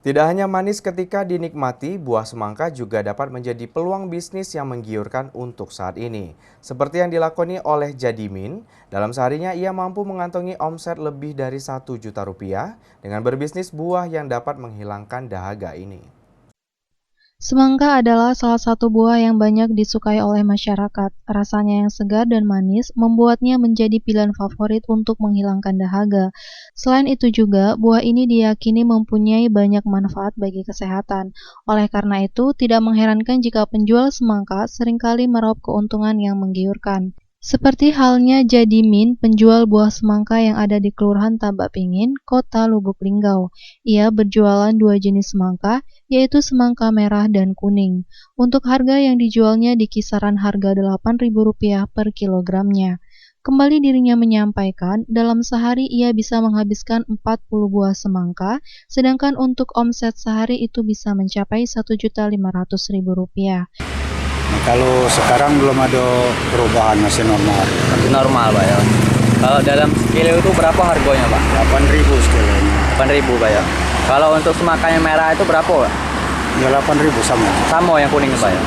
Tidak hanya manis ketika dinikmati, buah semangka juga dapat menjadi peluang bisnis yang menggiurkan untuk saat ini. Seperti yang dilakoni oleh Jadimin, dalam seharinya ia mampu mengantongi omset lebih dari 1 juta rupiah dengan berbisnis buah yang dapat menghilangkan dahaga ini. Semangka adalah salah satu buah yang banyak disukai oleh masyarakat. Rasanya yang segar dan manis membuatnya menjadi pilihan favorit untuk menghilangkan dahaga. Selain itu juga, buah ini diyakini mempunyai banyak manfaat bagi kesehatan. Oleh karena itu, tidak mengherankan jika penjual semangka seringkali meraup keuntungan yang menggiurkan. Seperti halnya Jadimin, penjual buah semangka yang ada di Kelurahan Tambak-Pingin, Kota Lubuk Linggau. Ia berjualan dua jenis semangka, yaitu semangka merah dan kuning. Untuk harga yang dijualnya di kisaran harga Rp8.000 per kilogramnya. Kembali dirinya menyampaikan, dalam sehari ia bisa menghabiskan 40 buah semangka, sedangkan untuk omset sehari itu bisa mencapai Rp1.500.000. Nah, kalau sekarang belum ada perubahan, masih normal. Masih normal, Pak ya. Kalau dalam sekilo itu berapa harganya, Pak? 8.000 sekilo. 8.000, Pak ya. Kalau untuk semangka yang merah itu berapa, Pak? Ya 8.000 sama. Sama yang kuning, Pak ya.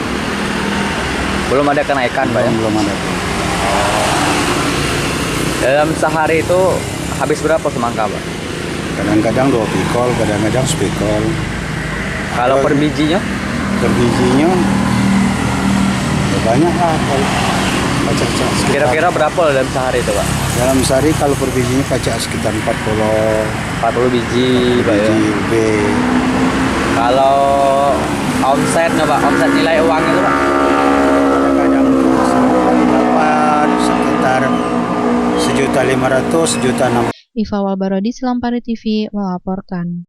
Belum ada kenaikan, Pak ya. Belum ada. Dalam sehari itu habis berapa semangka, Pak? Kadang-kadang 2 pikul, kadang-kadang sepikul. Kalau per bijinya? Per bijinya ya banyak lah. Kira-kira berapa dalam sehari itu, Pak? Dalam sehari kalau per bijinya pacak sekitar 40 biji, Pak ya. lebih. Kalau omsetnya, Pak, omset nilai uang itu, Pak? Kadang-kadang dapat sekitar 1.500.000, 1.600.000. Iva Walbarodi, Selampari TV, melaporkan.